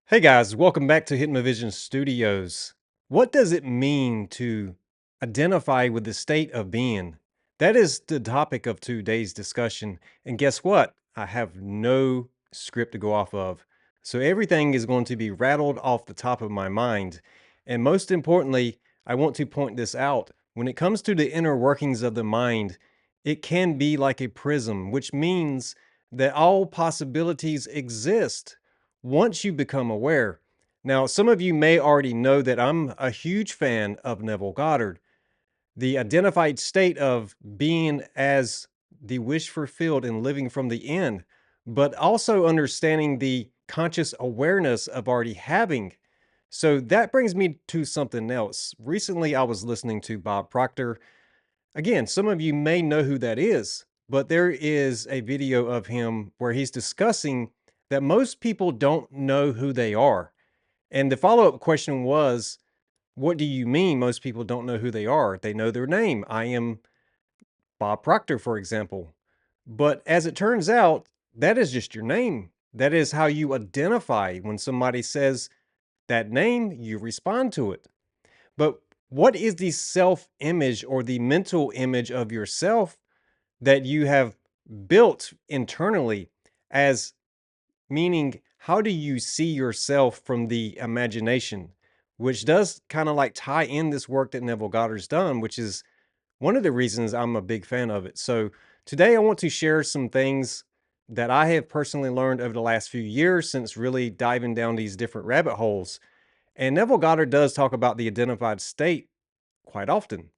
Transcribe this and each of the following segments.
Hey guys, welcome back to Hidden Vision Studios. What does it mean to identify with the state of being? That is the topic of today's discussion. And guess what? I have no script to go off of. So everything is going to be rattled off the top of my mind. And most importantly, I want to point this out. When it comes to the inner workings of the mind, it can be like a prism, which means that all possibilities exist once you become aware. Now, some of you may already know that I'm a huge fan of Neville Goddard, the identified state of being as the wish fulfilled and living from the end, but also understanding the conscious awareness of already having. So that brings me to something else. Recently, I was listening to Bob Proctor. Again, some of you may know who that is, but there is a video of him where he's discussing that most people don't know who they are. And the follow-up question was, what do you mean most people don't know who they are? They know their name. I am Bob Proctor, for example. But as it turns out, that is just your name. That is how you identify. When somebody says that name, you respond to it. But what is the self-image or the mental image of yourself that you have built internally, as meaning how do you see yourself from the imagination, which does kind of like tie in this work that Neville Goddard's done, which is one of the reasons I'm a big fan of it. So today I want to share some things that I have personally learned over the last few years since really diving down these different rabbit holes. And Neville Goddard does talk about the identified state quite often.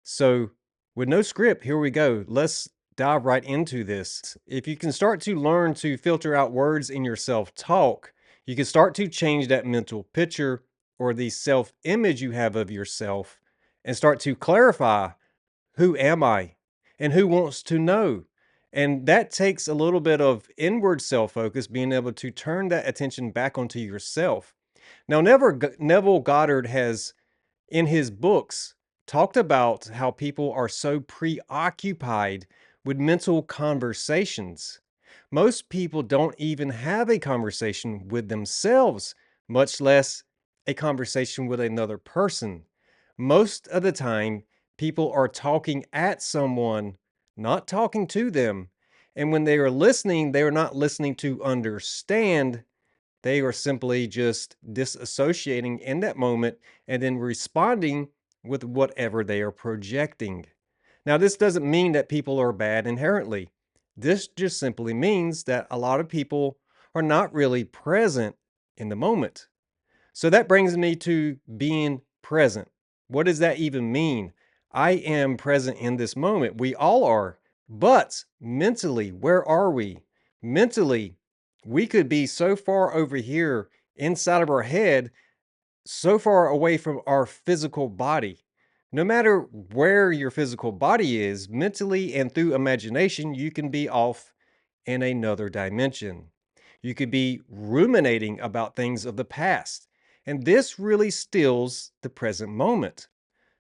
So, with no script, here we go. Let's dive right into this. If you can start to learn to filter out words in your self talk, you can start to change that mental picture or the self image you have of yourself and start to clarify, who am I and who wants to know? And that takes a little bit of inward self focus, being able to turn that attention back onto yourself. Now, Neville Goddard has in his books talked about how people are so preoccupied with mental conversations. Most people don't even have a conversation with themselves, much less a conversation with another person. Most of the time, people are talking at someone, not talking to them. And when they are listening, they are not listening to understand, they are simply just disassociating in that moment and then responding with whatever they are projecting. Now, this doesn't mean that people are bad inherently. This just simply means that a lot of people are not really present in the moment. So that brings me to being present. What does that even mean? I am present in this moment. We all are. But mentally, where are we? Mentally, we could be so far over here inside of our head, so far away from our physical body. No matter where your physical body is, mentally and through imagination, you can be off in another dimension. You could be ruminating about things of the past. And this really steals the present moment.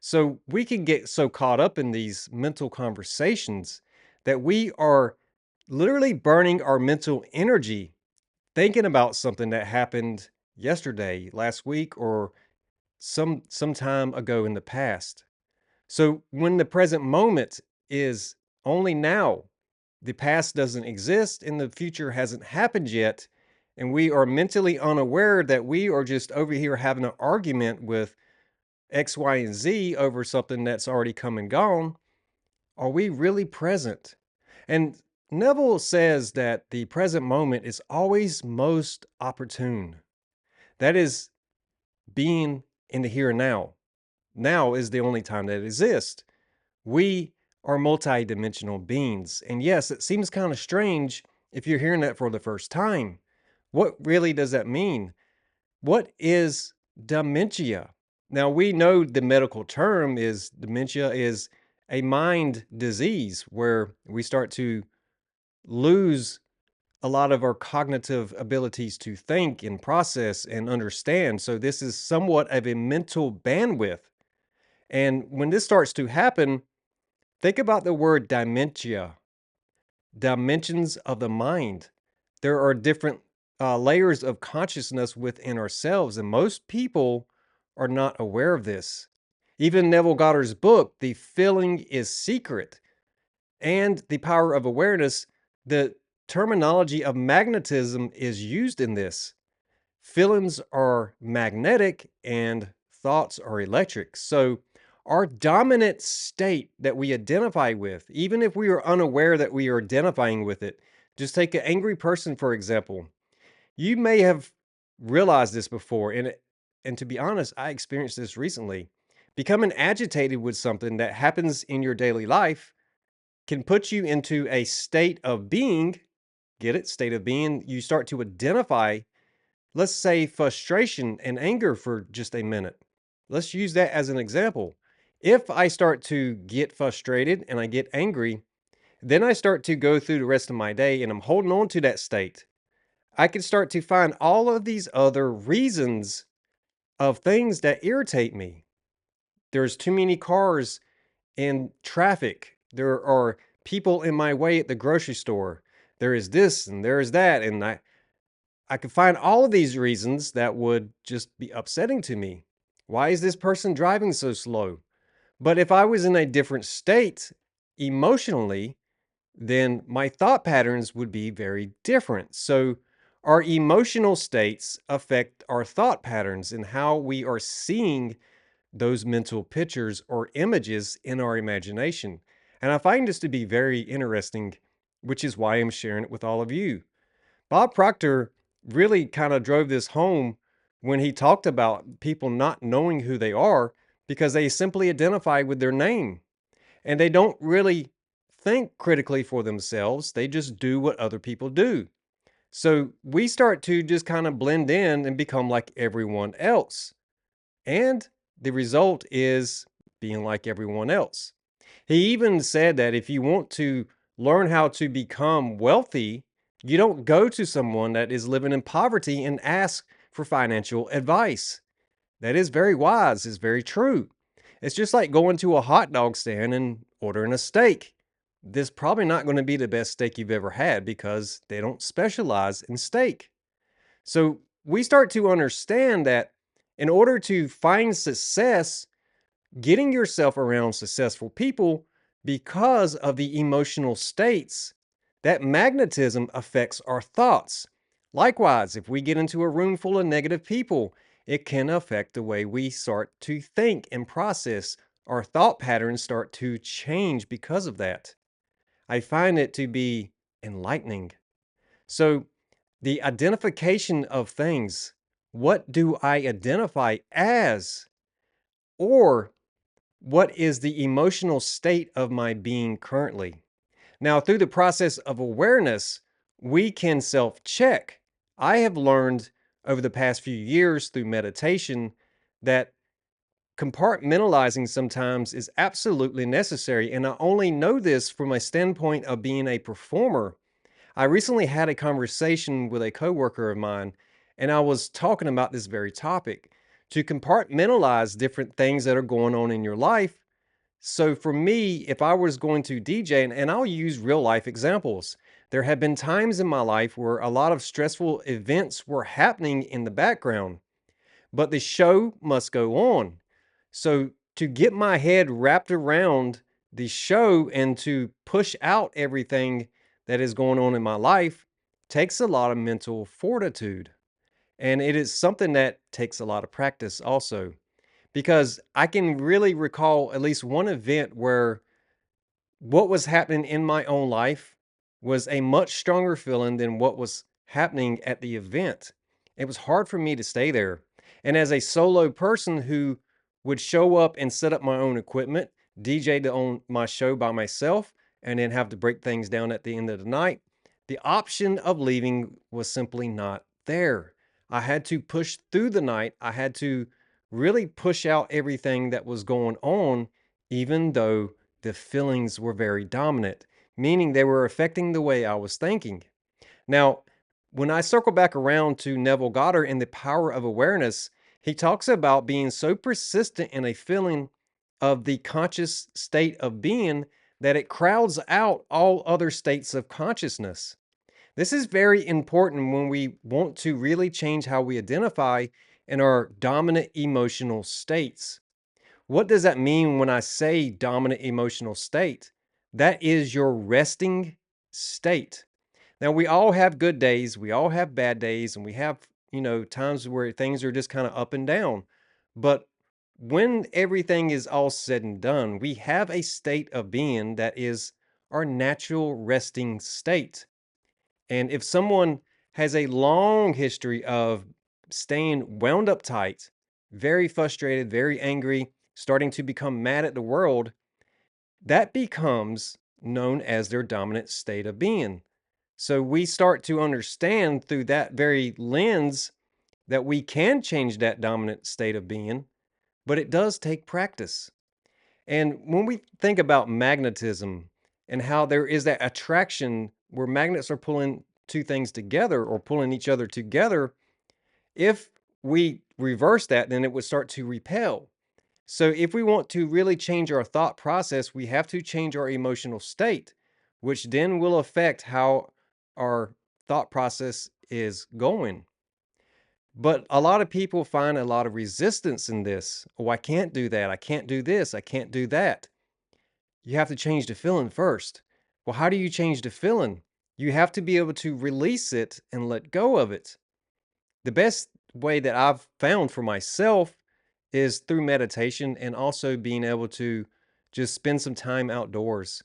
So we can get so caught up in these mental conversations that we are literally burning our mental energy thinking about something that happened yesterday, last week, or some time ago in the past. So when the present moment is only now, the past doesn't exist and the future hasn't happened yet, and we are mentally unaware that we are just over here having an argument with X, Y, and Z over something that's already come and gone, are we really present? And Neville says that the present moment is always most opportune. That is being in the here and now. Now is the only time that exists. We are multidimensional beings. And yes, it seems kind of strange if you're hearing that for the first time. What really does that mean? What is dementia? Now, we know the medical term is dementia is a mind disease where we start to lose a lot of our cognitive abilities to think and process and understand. So, this is somewhat of a mental bandwidth. And when this starts to happen, think about the word dementia, dimensions of the mind. There are different layers of consciousness within ourselves, and most people are not aware of this. Even Neville Goddard's book, The Feeling is Secret, and The Power of Awareness, the terminology of magnetism is used in this. Feelings are magnetic and thoughts are electric. So, our dominant state that we identify with, even if we are unaware that we are identifying with it, just take an angry person, for example. You may have realized this before, and to be honest, I experienced this recently. Becoming agitated with something that happens in your daily life can put you into a state of being. Get it? State of being. You start to identify, let's say, frustration and anger for just a minute. Let's use that as an example. If I start to get frustrated and I get angry, then I start to go through the rest of my day and I'm holding on to that state. I can start to find all of these other reasons of things that irritate me. There's too many cars in traffic. There are people in my way at the grocery store. There is this and there is that. And I could find all of these reasons that would just be upsetting to me. Why is this person driving so slow? But if I was in a different state emotionally, then my thought patterns would be very different. So, our emotional states affect our thought patterns and how we are seeing those mental pictures or images in our imagination. And I find this to be very interesting, which is why I'm sharing it with all of you. Bob Proctor really kind of drove this home when he talked about people not knowing who they are because they simply identify with their name and they don't really think critically for themselves. They just do what other people do. So we start to just kind of blend in and become like everyone else. And the result is being like everyone else. He even said that if you want to learn how to become wealthy, you don't go to someone that is living in poverty and ask for financial advice. That is very wise, is very true. It's just like going to a hot dog stand and ordering a steak. This is probably not going to be the best steak you've ever had because they don't specialize in steak. So we start to understand that in order to find success, getting yourself around successful people because of the emotional states, that magnetism affects our thoughts. Likewise, if we get into a room full of negative people, it can affect the way we start to think and process. Our thought patterns start to change because of that. I find it to be enlightening. So, the identification of things, what do I identify as? Or what is the emotional state of my being currently? Now, through the process of awareness, we can self check. I have learned over the past few years through meditation that compartmentalizing sometimes is absolutely necessary. And I only know this from a standpoint of being a performer. I recently had a conversation with a coworker of mine, and I was talking about this very topic to compartmentalize different things that are going on in your life. So for me, if I was going to DJ, and I'll use real life examples, there have been times in my life where a lot of stressful events were happening in the background, but the show must go on. So to get my head wrapped around the show and to push out everything that is going on in my life takes a lot of mental fortitude. And it is something that takes a lot of practice also, because I can really recall at least one event where what was happening in my own life was a much stronger feeling than what was happening at the event. It was hard for me to stay there. And as a solo person who would show up and set up my own equipment, DJ on my show by myself, and then have to break things down at the end of the night, the option of leaving was simply not there. I had to push through the night. I had to really push out everything that was going on, even though the feelings were very dominant, meaning they were affecting the way I was thinking. Now, when I circle back around to Neville Goddard and the power of awareness, he talks about being so persistent in a feeling of the conscious state of being that it crowds out all other states of consciousness. This is very important when we want to really change how we identify in our dominant emotional states. What does that mean when I say dominant emotional state? That is your resting state. Now, we all have good days, we all have bad days, and we have, times where things are just kind of up and down. But when everything is all said and done, we have a state of being that is our natural resting state. And if someone has a long history of staying wound up tight, very frustrated, very angry, starting to become mad at the world, that becomes known as their dominant state of being. So we start to understand through that very lens that we can change that dominant state of being, but it does take practice. And when we think about magnetism and how there is that attraction where magnets are pulling two things together or pulling each other together, if we reverse that, then it would start to repel. So if we want to really change our thought process, we have to change our emotional state, which then will affect how our thought process is going. But a lot of people find a lot of resistance in this. Oh, I can't do that. I can't do this. I can't do that. You have to change the feeling first. Well, how do you change the feeling? You have to be able to release it and let go of it. The best way that I've found for myself is through meditation and also being able to just spend some time outdoors,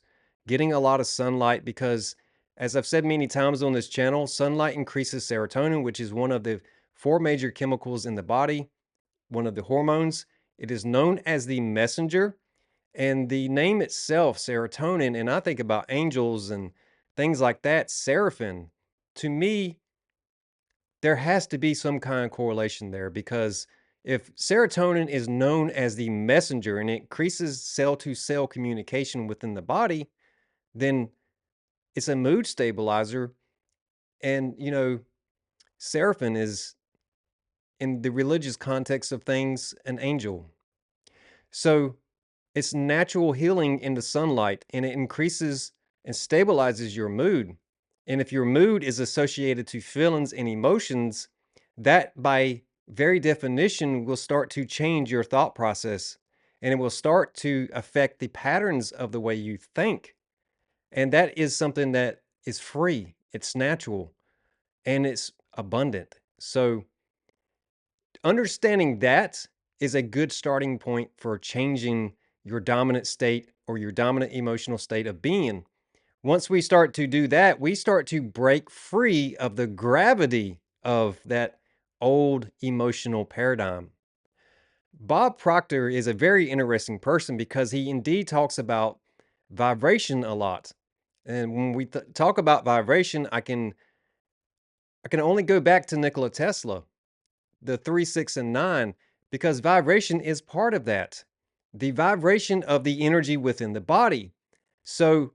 getting a lot of sunlight because, as I've said many times on this channel, sunlight increases serotonin, which is one of the four major chemicals in the body, one of the hormones. It is known as the messenger, and the name itself, serotonin, and I think about angels and things like that, seraphim. To me, there has to be some kind of correlation there because if serotonin is known as the messenger and it increases cell to cell communication within the body, then it's a mood stabilizer. And, seraphim is, in the religious context of things, an angel. So it's natural healing in the sunlight and it increases and stabilizes your mood. And if your mood is associated to feelings and emotions, that by very definition will start to change your thought process and it will start to affect the patterns of the way you think. And that is something that is free, it's natural, and it's abundant. So understanding that is a good starting point for changing your dominant state or your dominant emotional state of being. Once we start to do that, we start to break free of the gravity of that old emotional paradigm. Bob Proctor is a very interesting person because he indeed talks about vibration a lot. And when we talk about vibration, I can only go back to Nikola Tesla, the 3, 6, and 9, because vibration is part of that. The vibration of the energy within the body. So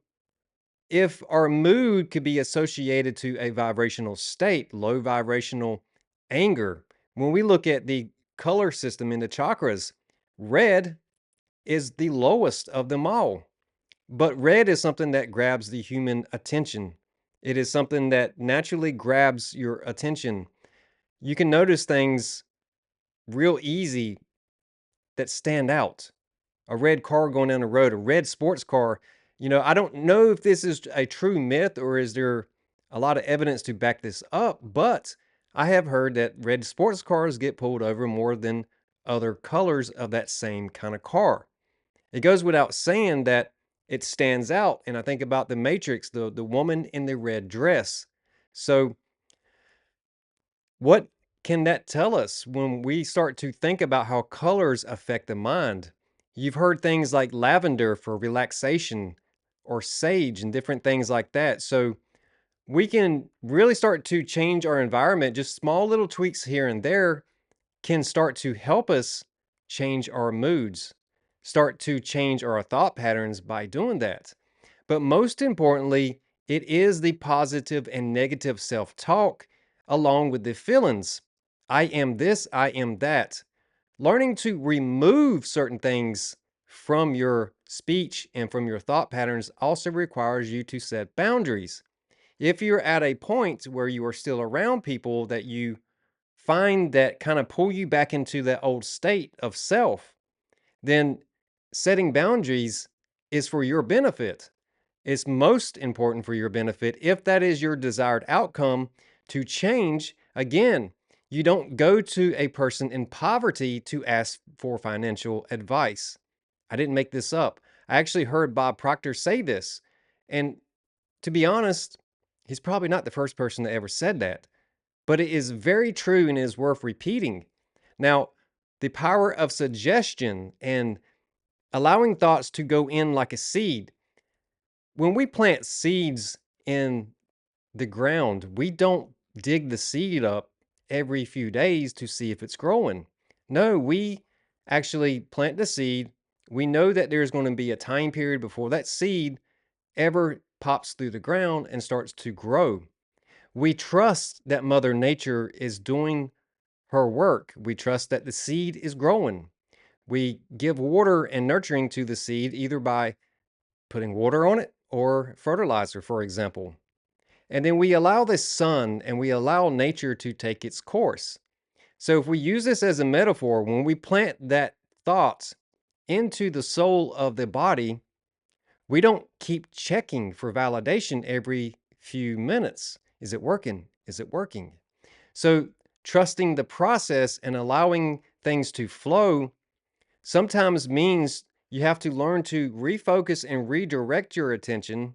if our mood could be associated to a vibrational state, low vibrational anger, when we look at the color system in the chakras, red is the lowest of them all. But red is something that grabs the human attention. It is something that naturally grabs your attention. You can notice things real easy that stand out. A red car going down the road, a red sports car. I don't know if this is a true myth or is there a lot of evidence to back this up, but I have heard that red sports cars get pulled over more than other colors of that same kind of car. It goes without saying that it stands out. And I think about the Matrix, the woman in the red dress. So what can that tell us when we start to think about how colors affect the mind? You've heard things like lavender for relaxation or sage and different things like that. So we can really start to change our environment. Just small little tweaks here and there can start to help us change our moods, start to change our thought patterns by doing that. But most importantly, it is the positive and negative self talk along with the feelings. I am this, I am that. Learning to remove certain things from your speech and from your thought patterns also requires you to set boundaries. If you're at a point where you are still around people that you find that kind of pull you back into that old state of self, then setting boundaries is for your benefit. It's most important for your benefit if that is your desired outcome to change. Again, you don't go to a person in poverty to ask for financial advice. I didn't make this up. I actually heard Bob Proctor say this. And to be honest, he's probably not the first person that ever said that, but it is very true and is worth repeating. Now, the power of suggestion and allowing thoughts to go in like a seed. When we plant seeds in the ground, we don't dig the seed up every few days to see if it's growing. No, we actually plant the seed. We know that there's going to be a time period before that seed ever pops through the ground and starts to grow. We trust that Mother Nature is doing her work. We trust that the seed is growing. We give water and nurturing to the seed either by putting water on it or fertilizer, for example. And then we allow the sun and we allow nature to take its course. So if we use this as a metaphor, when we plant that thought into the soul of the body, we don't keep checking for validation every few minutes. Is it working? Is it working? So trusting the process and allowing things to flow sometimes means you have to learn to refocus and redirect your attention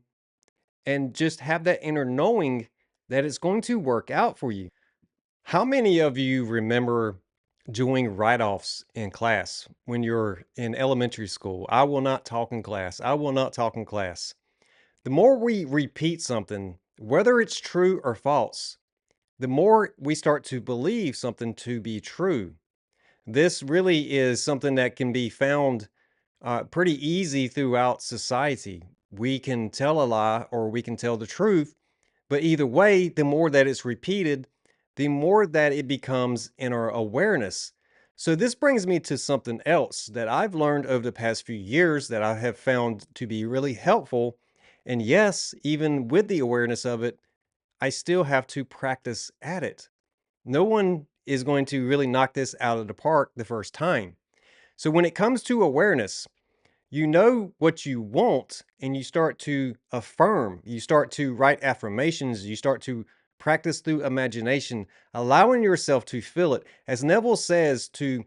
and just have that inner knowing that it's going to work out for you. How many of you remember doing write-offs in class when you're in elementary school? I will not talk in class. I will not talk in class. The more we repeat something, whether it's true or false, the more we start to believe something to be true. This really is something that can be found pretty easy throughout society. We can tell a lie or we can tell the truth, but either way, the more that it's repeated, the more that it becomes in our awareness. So this brings me to something else that I've learned over the past few years that I have found to be really helpful. And yes, even with the awareness of it, I still have to practice at it. No one is going to really knock this out of the park the first time. So when it comes to awareness, you know what you want and you start to affirm, you start to write affirmations, you start to practice through imagination, allowing yourself to feel it. As Neville says, to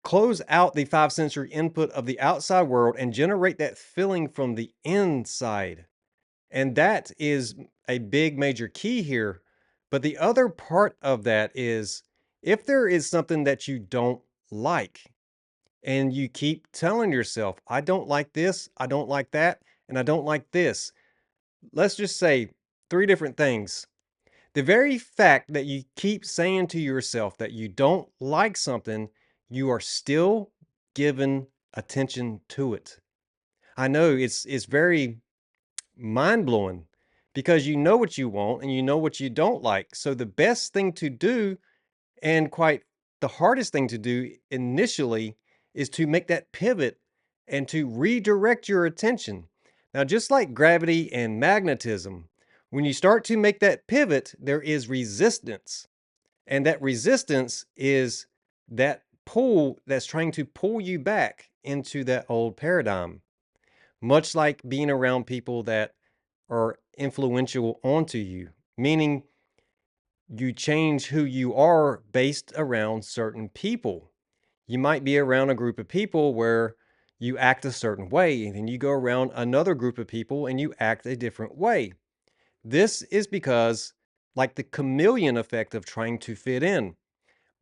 close out the five sensory input of the outside world and generate that feeling from the inside. And that is a big major key here. But the other part of that is if there is something that you don't like, and you keep telling yourself, I don't like this, I don't like that, and I don't like this. Let's just say three different things. The very fact that you keep saying to yourself that you don't like something, you are still giving attention to it. I know it's very mind-blowing because you know what you want and you know what you don't like. So the best thing to do, and quite the hardest thing to do initially, is to make that pivot and to redirect your attention. Now, just like gravity and magnetism, when you start to make that pivot, there is resistance. And that resistance is that pull that's trying to pull you back into that old paradigm. Much like being around people that are influential onto you, meaning you change who you are based around certain people. You might be around a group of people where you act a certain way, and then you go around another group of people and you act a different way. This is because, like the chameleon effect of trying to fit in.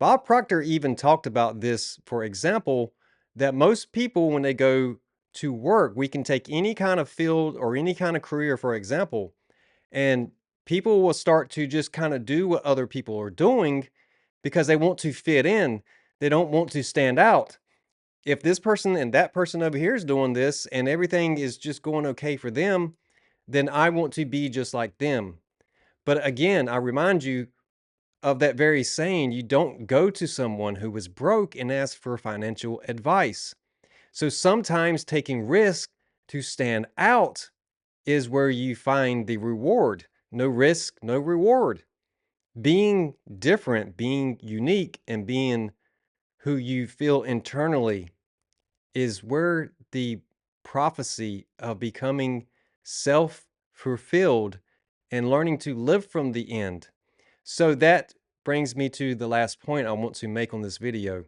Bob Proctor even talked about this, for example, that most people, when they go to work, we can take any kind of field or any kind of career, for example, and people will start to just kind of do what other people are doing because they want to fit in. They don't want to stand out. If this person and that person over here is doing this and everything is just going okay for them, then I want to be just like them. But again, I remind you of that very saying, you don't go to someone who was broke and ask for financial advice. So sometimes taking risk to stand out is where you find the reward. no risk, no reward. Being different, being unique, and being who you feel internally is where the prophecy of becoming self fulfilled and learning to live from the end. So that brings me to the last point I want to make on this video.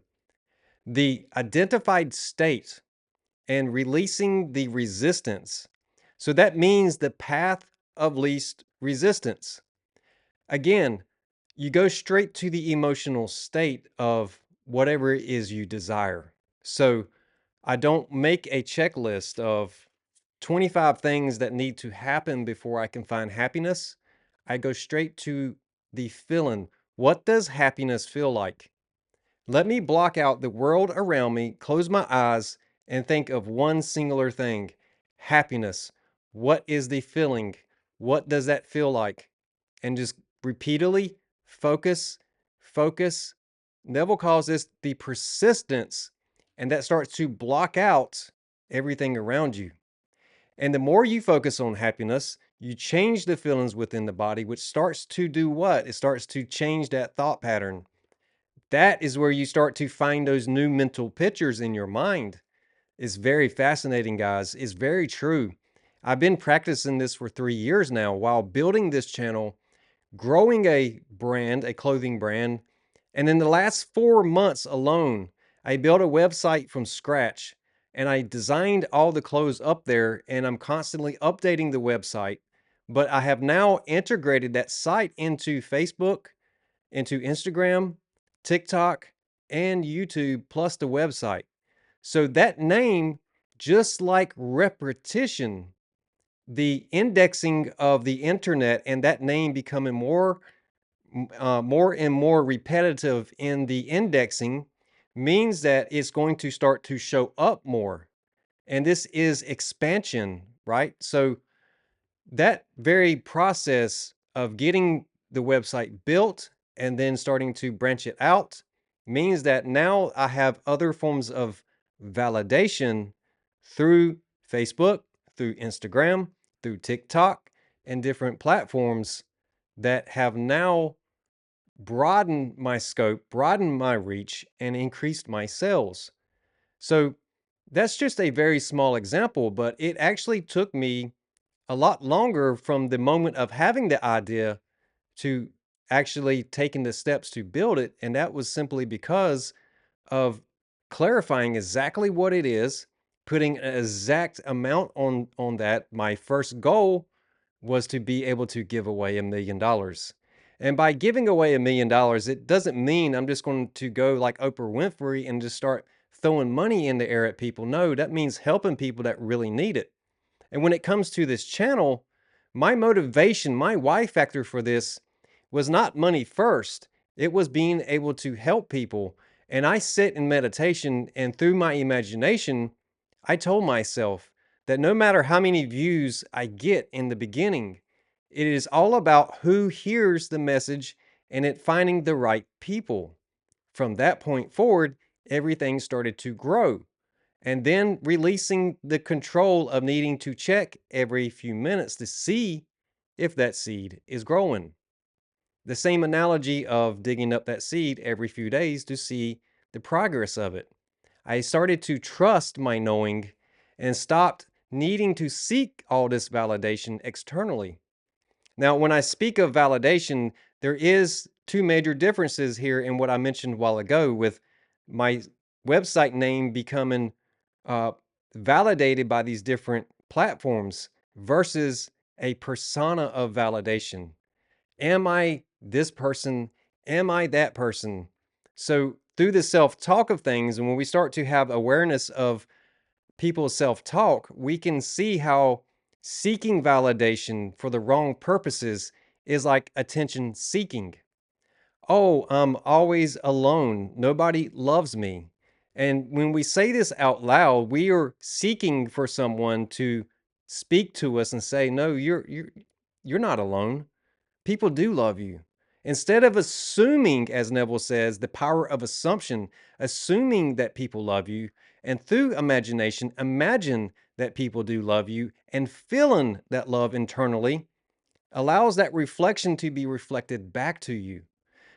The identified state and releasing the resistance. So that means the path of least resistance. Again, you go straight to the emotional state of whatever it is you desire. So I don't make a checklist of 25 things that need to happen before I can find happiness. I go straight to the feeling. What does happiness feel like? Let me block out the world around me, close my eyes, and think of one singular thing: happiness. What is the feeling? What does that feel like? And just repeatedly focus, focus. Neville calls this the persistence, and that starts to block out everything around you. And the more you focus on happiness, you change the feelings within the body, which starts to do what? It starts to change that thought pattern. That is where you start to find those new mental pictures in your mind. It's very fascinating, guys. It's very true. I've been practicing this for 3 years now while building this channel, growing a brand, a clothing brand. And in the last 4 months alone, I built a website from scratch and I designed all the clothes up there, and I'm constantly updating the website. But I have now integrated that site into Facebook, into Instagram, TikTok, and YouTube, plus the website. So that name, just like repetition, the indexing of the internet and that name becoming more and more repetitive in the indexing means that it's going to start to show up more. And this is expansion, right? So that very process of getting the website built and then starting to branch it out means that now I have other forms of validation through Facebook, through Instagram, through TikTok, and different platforms that have now broadened my scope, broadened my reach, and increased my sales. So that's just a very small example, but it actually took me a lot longer from the moment of having the idea to actually taking the steps to build it. And that was simply because of clarifying exactly what it is, putting an exact amount on that. My first goal was to be able to give away $1 million. And by giving away $1 million, it doesn't mean I'm just going to go like Oprah Winfrey and just start throwing money in the air at people. No, that means helping people that really need it. And when it comes to this channel, my motivation, my why factor for this was not money first. It was being able to help people. And I sit in meditation, and through my imagination, I told myself that no matter how many views I get in the beginning, it is all about who hears the message and it finding the right people. From that point forward, everything started to grow. And then releasing the control of needing to check every few minutes to see if that seed is growing. The same analogy of digging up that seed every few days to see the progress of it. I started to trust my knowing and stopped needing to seek all this validation externally. Now, when I speak of validation, there is two major differences here in what I mentioned a while ago, with my website name becoming uh, validated by these different platforms versus a persona of validation. Am I this person? Am I that person? So through the self-talk of things, and when we start to have awareness of people's self-talk, we can see how seeking validation for the wrong purposes is like attention seeking. Oh, I'm always alone. Nobody loves me. And when we say this out loud, we are seeking for someone to speak to us and say, "No, you're not alone. People do love you." Instead of assuming, as Neville says, the power of assumption, assuming that people love you, and through imagination, imagine that people do love you and feeling that love internally, allows that reflection to be reflected back to you.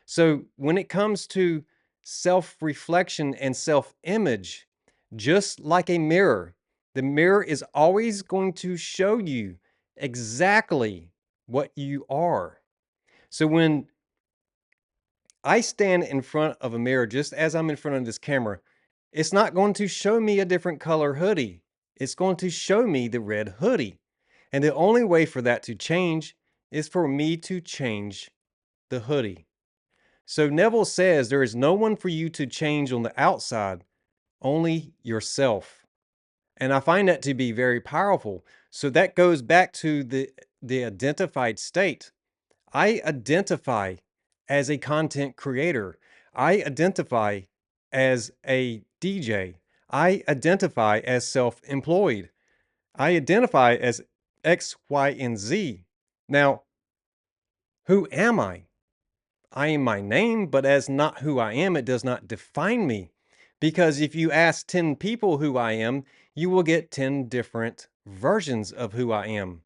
So when it comes to self-reflection and self-image, just like a mirror, the mirror is always going to show you exactly what you are. So when I stand in front of a mirror, just as I'm in front of this camera, it's not going to show me a different color hoodie. It's going to show me the red hoodie. And the only way for that to change is for me to change the hoodie. So Neville says there is no one for you to change on the outside, only yourself. And I find that to be very powerful. So that goes back to the identified state. I identify as a content creator. I identify as a DJ. I identify as self-employed. I identify as X, Y, and Z. Now, who am I? I am my name, but as not who I am, it does not define me. Because if you ask 10 people who I am, you will get 10 different versions of who I am.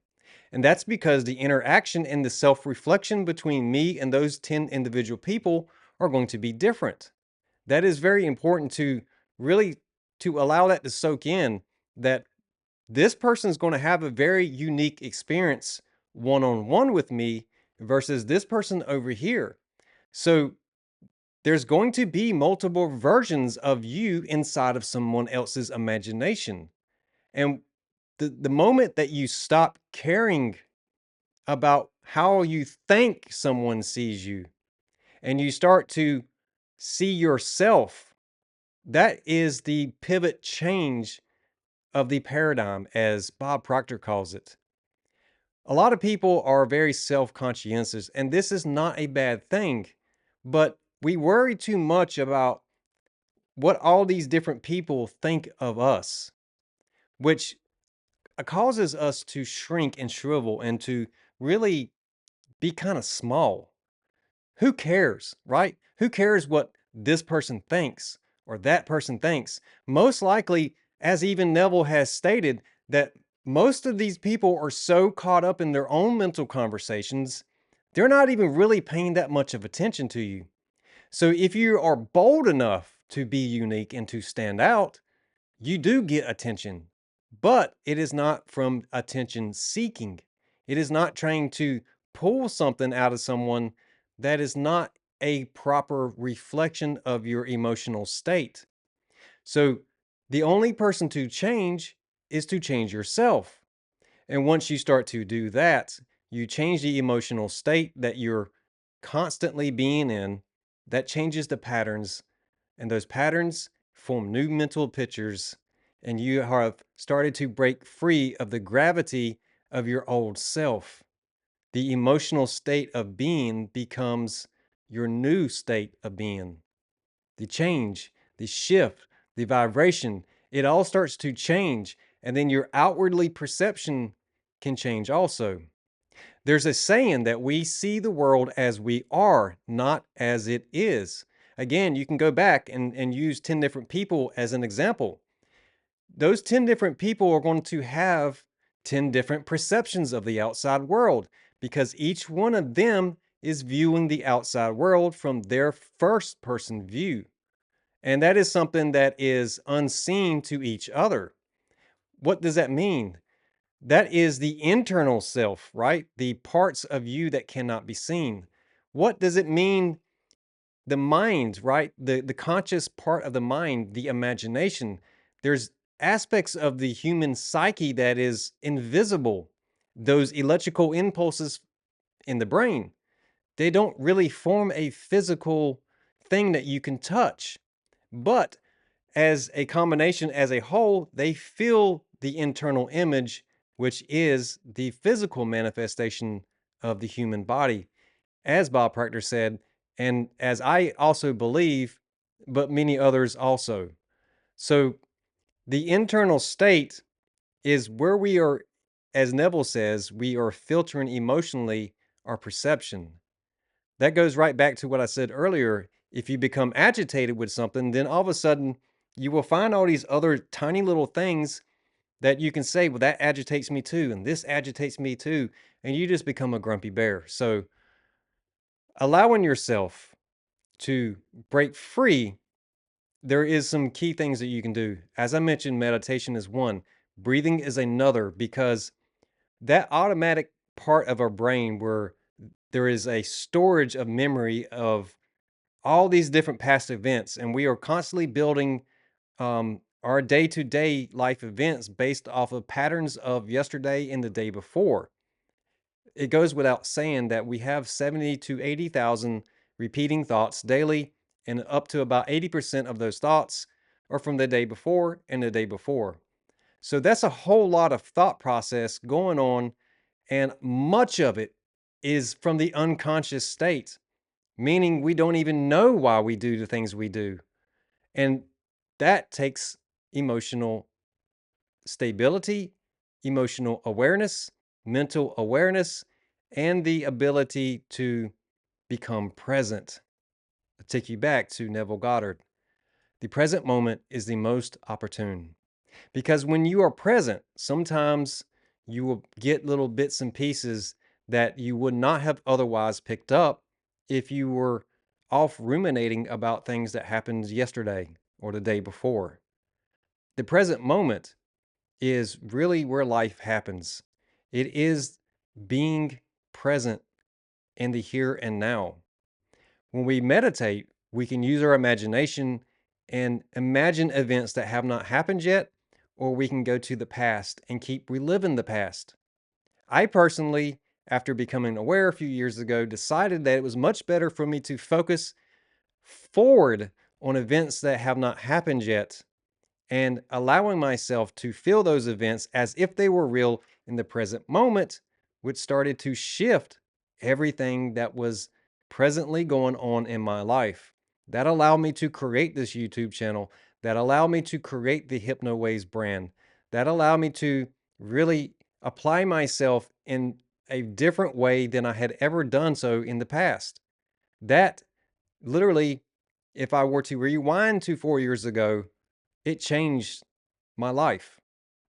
And that's because the interaction and the self-reflection between me and those 10 individual people are going to be different. That is very important to really to allow that to soak in, that this person is going to have a very unique experience one-on-one with me versus this person over here. So there's going to be multiple versions of you inside of someone else's imagination. And the moment that you stop caring about how you think someone sees you and you start to see yourself, that is the pivot change of the paradigm, as Bob Proctor calls it. A lot of people are very self-conscientious, and this is not a bad thing, but we worry too much about what all these different people think of us, which causes us to shrink and shrivel and to really be kind of small. Who cares, right? Who cares what this person thinks or that person thinks? Most likely, as even Neville has stated, that most of these people are so caught up in their own mental conversations, they're not even really paying that much of attention to you. So if you are bold enough to be unique and to stand out, you do get attention, but it is not from attention seeking. It is not trying to pull something out of someone that is not a proper reflection of your emotional state. So the only person to change is to change yourself. And once you start to do that, you change the emotional state that you're constantly being in. That changes the patterns, and those patterns form new mental pictures, and you have started to break free of the gravity of your old self. The emotional state of being becomes your new state of being. The change, the shift, the vibration, it all starts to change, and then your outwardly perception can change also. There's a saying that we see the world as we are, not as it is. Again, you can go back and use 10 different people as an example. Those 10 different people are going to have 10 different perceptions of the outside world because each one of them is viewing the outside world from their first person view. And that is something that is unseen to each other. What does that mean? That is the internal self, right? The parts of you that cannot be seen. What does it mean? The mind, right? The conscious part of the mind, the imagination. There's aspects of the human psyche that is invisible. Those electrical impulses in the brain, they don't really form a physical thing that you can touch. But as a combination, as a whole, they feel the internal image, which is the physical manifestation of the human body, as Bob Proctor said, and as I also believe, but many others also. So the internal state is where we are, as Neville says, we are filtering emotionally our perception. That goes right back to what I said earlier. If you become agitated with something, then all of a sudden you will find all these other tiny little things that you can say, well, that agitates me too, and this agitates me too, and you just become a grumpy bear. So allowing yourself to break free, there is some key things that you can do. As I mentioned, meditation is one, breathing is another, because that automatic part of our brain where there is a storage of memory of all these different past events, and we are constantly building our day-to-day life events based off of patterns of yesterday and the day before. It goes without saying that we have 70 to 80,000 repeating thoughts daily, and up to about 80% of those thoughts are from the day before and the day before. So that's a whole lot of thought process going on, and much of it is from the unconscious state, meaning we don't even know why we do the things we do. And that takes emotional stability, emotional awareness, mental awareness, and the ability to become present. I'll take you back to Neville Goddard. The present moment is the most opportune. Because when you are present, sometimes you will get little bits and pieces that you would not have otherwise picked up if you were off ruminating about things that happened yesterday or the day before. The present moment is really where life happens. It is being present in the here and now. When we meditate, we can use our imagination and imagine events that have not happened yet, or we can go to the past and keep reliving the past. I personally, after becoming aware a few years ago, decided that it was much better for me to focus forward on events that have not happened yet and allowing myself to feel those events as if they were real in the present moment, which started to shift everything that was presently going on in my life. That allowed me to create this YouTube channel, that allowed me to create the HypnoWaves brand, that allowed me to really apply myself in a different way than I had ever done so in the past. That literally, if I were to rewind to 4 years ago, it changed my life,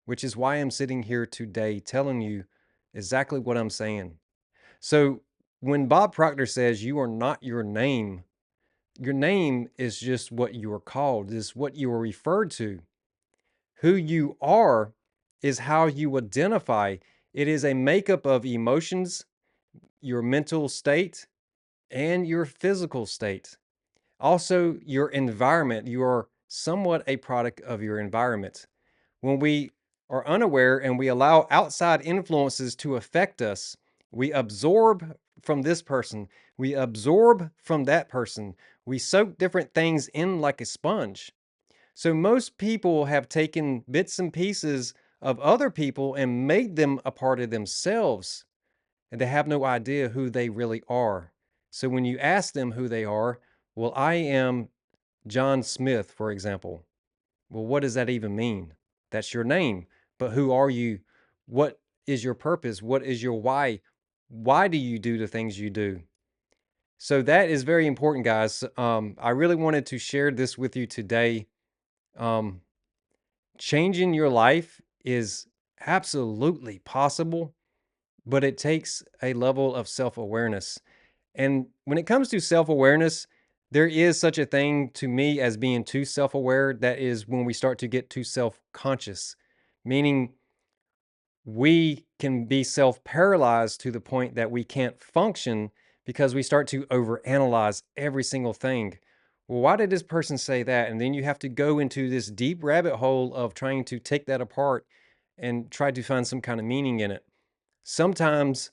which is why I'm sitting here today telling you exactly what I'm saying. So, when Bob Proctor says you are not your name is just what you are called, is what you are referred to. Who you are is how you identify. It is a makeup of emotions, your mental state, and your physical state. Also, your environment. You are somewhat a product of your environment. When we are unaware and we allow outside influences to affect us, we absorb from this person, we absorb from that person, we soak different things in like a sponge. So, most people have taken bits and pieces of other people and made them a part of themselves, and they have no idea who they really are. So, when you ask them who they are, well, I am John Smith, for example. Well, what does that even mean? That's your name. But who are you? What is your purpose? What is your why? Why do you do the things you do? So that is very important, guys. I really wanted to share this with you today. Um, Changing your life is absolutely possible, but it takes a level of self awareness. And when it comes to self awareness, there is such a thing to me as being too self aware. That is when we start to get too self conscious, meaning we can be self paralyzed to the point that we can't function because we start to overanalyze every single thing. Well, why did this person say that? And then you have to go into this deep rabbit hole of trying to take that apart and try to find some kind of meaning in it. Sometimes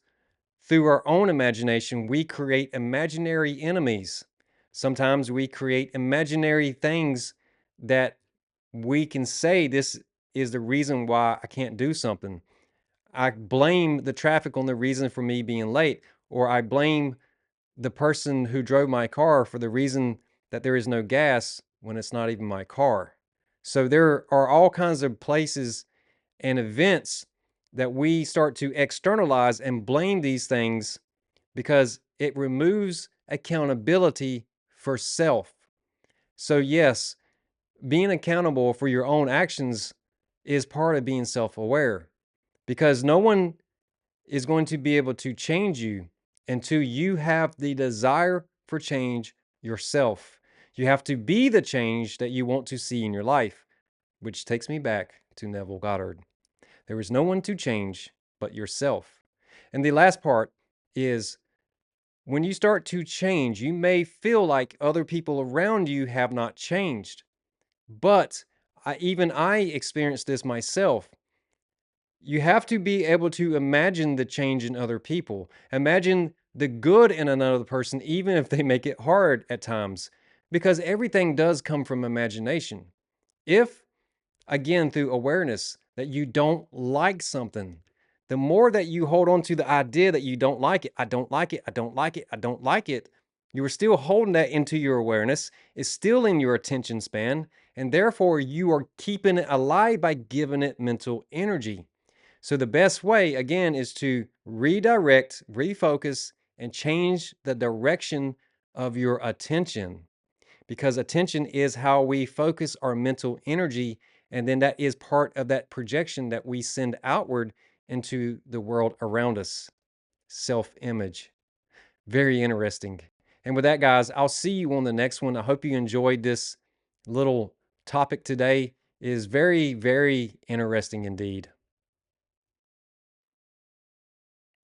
through our own imagination, we create imaginary enemies. Sometimes we create imaginary things that we can say this is the reason why I can't do something. I blame the traffic on the reason for me being late, or I blame the person who drove my car for the reason that there is no gas when it's not even my car. So there are all kinds of places and events that we start to externalize and blame these things because it removes accountability for self. So, yes, being accountable for your own actions is part of being self-aware, because no one is going to be able to change you until you have the desire for change yourself. You have to be the change that you want to see in your life, which takes me back to Neville Goddard. There is no one to change but yourself. And the last part is, when you start to change, you may feel like other people around you have not changed. But even I experienced this myself. You have to be able to imagine the change in other people. Imagine the good in another person, even if they make it hard at times, because everything does come from imagination. If, again, through awareness, that you don't like something, the more that you hold on to the idea that you don't like it, I don't like it, I don't like it, I don't like it, you are still holding that into your awareness, it's still in your attention span, and therefore you are keeping it alive by giving it mental energy. So the best way, again, is to redirect, refocus, and change the direction of your attention, because attention is how we focus our mental energy, and then that is part of that projection that we send outward into the world around us. Self-image. Very interesting. And with that, guys, I'll see you on the next one. I hope you enjoyed this little topic today. It is very, very interesting indeed.